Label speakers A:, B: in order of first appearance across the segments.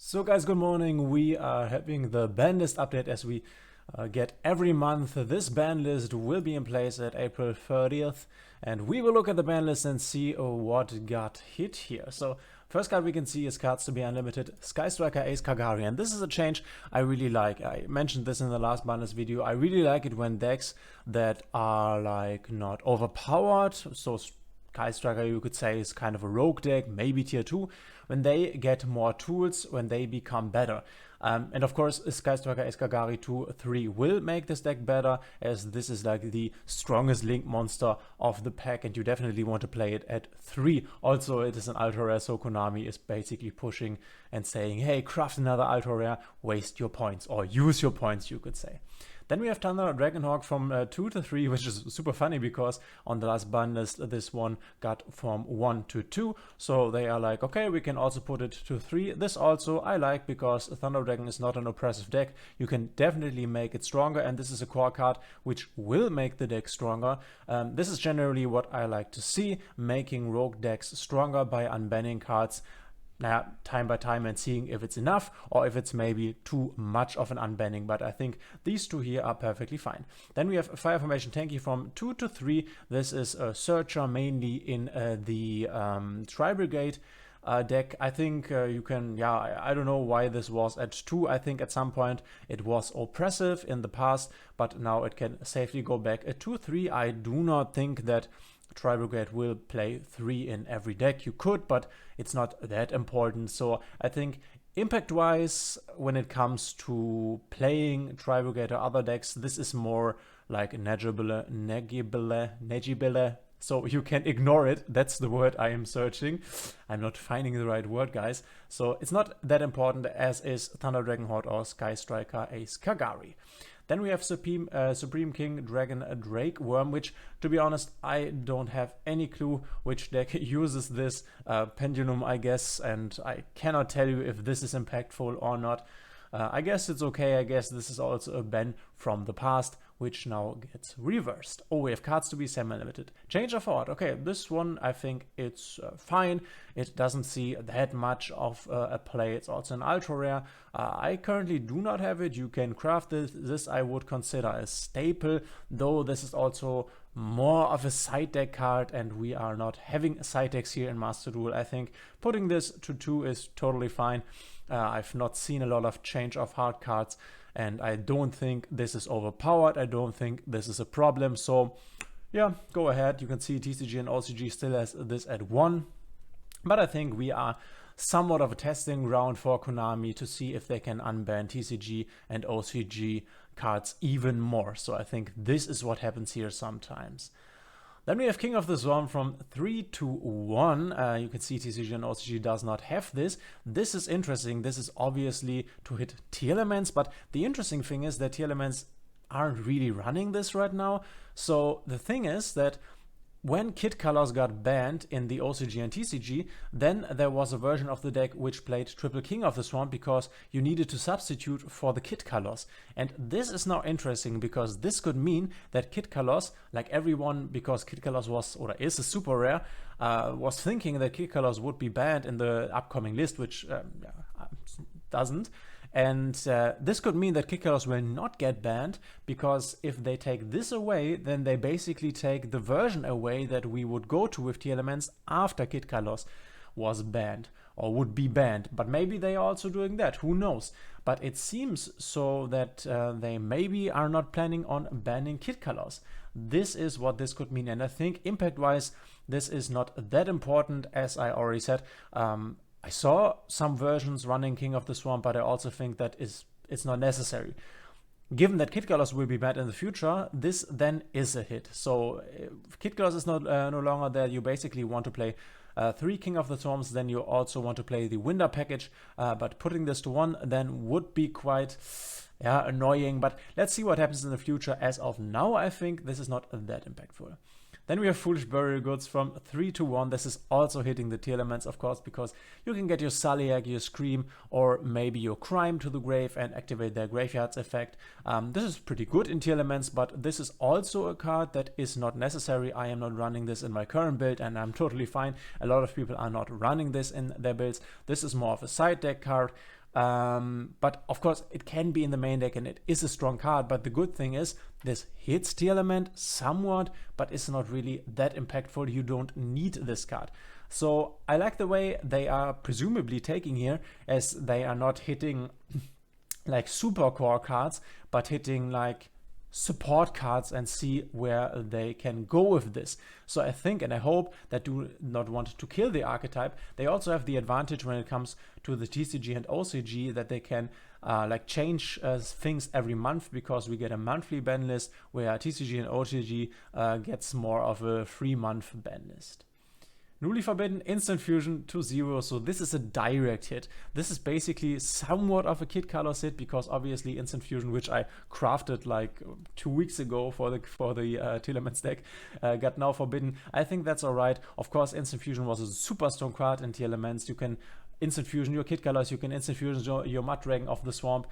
A: So guys, good morning. We are having the ban list update as we get every month. This ban list will be in place at April 30th, and we will look at the ban list and see what got hit here. So first card we can see is cards to be unlimited, Sky Striker Ace Kagari, and this is a change I really like. I mentioned this in the last ban list video. I really like it when decks that are like not overpowered, so Sky Striker, you could say, is kind of a rogue deck, maybe tier 2, when they get more tools, when they become better. And of course, Sky Striker Ace Kagari 2/3 will make this deck better, as this is like the strongest link monster of the pack, and you definitely want to play it at 3. Also, it is an ultra rare, so Konami is basically pushing and saying, hey, craft another ultra rare, waste your points, or use your points, you could say. Then we have Thunder Dragonhawk from 2 to 3, which is super funny because on the last ban list, this one got from 1 to 2. So they are like, okay, we can also put it to 3. This also I like because Thunder Dragon is not an oppressive deck. You can definitely make it stronger, and this is a core card which will make the deck stronger. This is generally what I like to see, making rogue decks stronger by unbanning cards time by time and seeing if it's enough or if it's maybe too much of an unbanning, but I think these two here are perfectly fine. Then we have Fire Formation Tanky from 2 to 3. This is a searcher mainly in the Tri-Brigade deck. I think you can, I don't know why this was at 2. I think at some point it was oppressive in the past, but now it can safely go back at 2/3. I do not think that Tri-Brigade will play 3 in every deck. You could, but it's not that important. So I think impact-wise, when it comes to playing Tri-Brigade or other decks, this is more like negibile. So you can ignore it. That's the word I am searching. I'm not finding the right word, guys. So it's not that important as is Thunder Dragonhawk or Sky Striker Ace Kagari. Then we have Supreme King Dragon Drake Worm, which, to be honest, I don't have any clue which deck uses this pendulum, I guess, and I cannot tell you if this is impactful or not. I guess it's okay. I guess this is also a ban from the past, which now gets reversed. Oh, we have cards to be semi-limited. Change of Heart. Okay, this one, I think it's fine. It doesn't see that much of a play. It's also an ultra rare. I currently do not have it. You can craft this. This I would consider a staple, though this is also more of a side deck card, and we are not having side decks here in Master Duel. I think putting this to 2 is totally fine. I've not seen a lot of Change of Heart cards, and I don't think this is overpowered. I don't think this is a problem. So yeah, go ahead. You can see TCG and OCG still has this at 1. But I think we are somewhat of a testing ground for Konami to see if they can unban TCG and OCG cards even more. So I think this is what happens here sometimes. Then we have King of the Swarm from 3 to 1. You can see TCG and OCG does not have this. This is interesting. This is obviously to hit Tearlaments, but the interesting thing is that Tearlaments aren't really running this right now. So the thing is that when kit colors got banned in the OCG and TCG, then there was a version of the deck which played Triple King of the Swamp because you needed to substitute for the kit colors. And this is now interesting because this could mean that kit colors, like everyone, because kit colors was or is a super rare, was thinking that kit colors would be banned in the upcoming list, which doesn't. And this could mean that kit colors will not get banned, because if they take this away, then they basically take the version away that we would go to with Tearlaments after kit colors was banned or would be banned. But maybe they are also doing that, who knows. But it seems so that they maybe are not planning on banning kit colors. This is what this could mean, and I think impact wise this is not that important, as I already said. I saw some versions running King of the Swamp, but I also think that it's not necessary. Given that kit colors will be banned in the future, this then is a hit. So if kit colors is no longer there, you basically want to play 3 King of the Swarms, then you also want to play the Winder package, but putting this to 1 then would be quite annoying. But let's see what happens in the future. As of now, I think this is not that impactful. Then we have Foolish Burial Goods from 3 to 1. This is also hitting the Tearlaments, of course, because you can get your Sulliak, your Scream, or maybe your Crime to the grave and activate their Graveyards effect. This is pretty good in Tearlaments, but this is also a card that is not necessary. I am not running this in my current build, and I'm totally fine. A lot of people are not running this in their builds. This is more of a side deck card. But of course it can be in the main deck and it is a strong card, but the good thing is this hits Tearlament somewhat, but it's not really that impactful. You don't need this card. So I like the way they are presumably taking here, as they are not hitting like super core cards, but hitting like support cards and see where they can go with this. So I think and I hope that do not want to kill the archetype. They also have the advantage when it comes to the TCG and OCG that they can like change things every month, because we get a monthly ban list where TCG and OCG gets more of a 3-month ban list. Newly Forbidden, instant fusion to 0, so this is a direct hit. This is basically somewhat of a Kid Colors hit, because obviously instant fusion, which I crafted like 2 weeks ago for the Tearlaments deck, got now forbidden. I think that's alright. Of course, instant fusion was a super strong card in Tearlaments. You can instant fusion your Kid Colors, you can instant fusion your Mud Dragon of the Swamp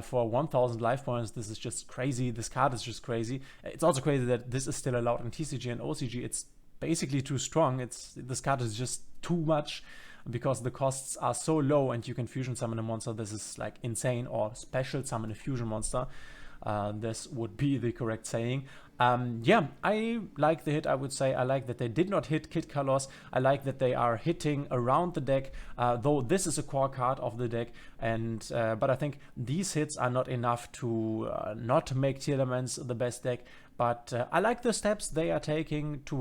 A: for 1000 life points. This is just crazy. This card is just crazy. It's also crazy that this is still allowed in TCG and OCG. It's basically too strong. This card is just too much because the costs are so low and you can fusion summon a monster. This is like insane, or special summon a fusion monster. This would be the correct saying. Yeah, I like the hit. I would say I like that they did not hit Kid Colors. I like that they are hitting around the deck, though this is a core card of the deck. And but I think these hits are not enough to not make Tearlaments the best deck. But I like the steps they are taking to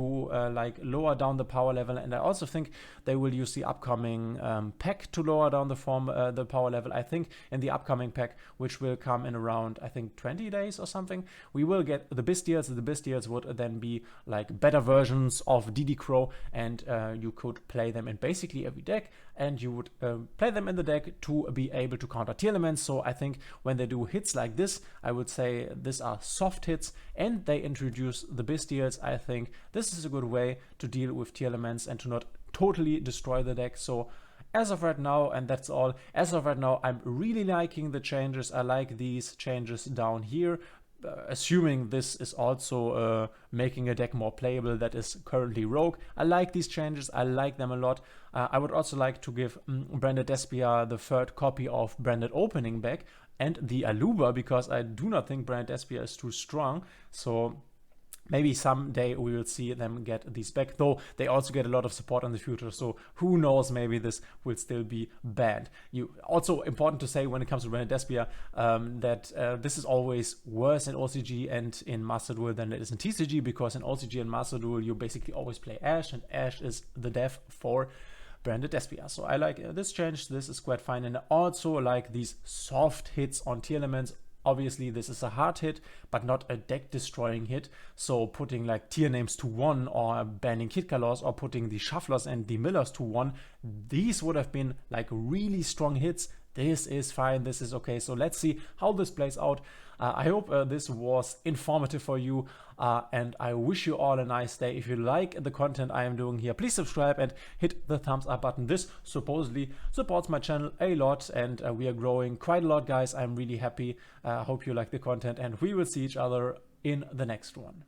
A: like lower down the power level, and I also think they will use the upcoming pack to lower down the power level. I think in the upcoming pack, which will come in around, I think 20 days or something, we will get the Bestials. The Bestials would then be like better versions of DD Crow, and you could play them in basically every deck, and you would play them in the deck to be able to counter Tearlaments. So I think when they do hits like this, I would say these are soft hits, and they introduce the Bestials. I think this is a good way to deal with Tearlaments and to not totally destroy the deck. So as of right now, and that's all, as of right now, I'm really liking the changes. I like these changes down here. Assuming this is also making a deck more playable that is currently Rogue. I like these changes, I like them a lot. I would also like to give Branded Despia the 3rd copy of Branded Opening back, and the Aluba, because I do not think Branded Despia is too strong. So maybe someday we will see them get these back, though they also get a lot of support in the future, so who knows, maybe this will still be banned. Also important to say when it comes to Branded Despia that this is always worse in OCG and in Master Duel than it is in TCG, because in OCG and Master Duel you basically always play Ash, and Ash is the dev for Branded Despia. So I like this change, this is quite fine, and I also like these soft hits on Tearlaments. Obviously, this is a hard hit, but not a deck-destroying hit. So putting like tier names to 1, or banning Kid Colors, or putting the Shufflers and the Millers to 1, these would have been like really strong hits. This is fine, this is okay. So let's see how this plays out. I hope this was informative for you, and I wish you all a nice day. If you like the content I am doing here, please subscribe and hit the thumbs up button. This supposedly supports my channel a lot, and we are growing quite a lot, guys. I'm really happy. I hope you like the content, and we will see each other in the next one.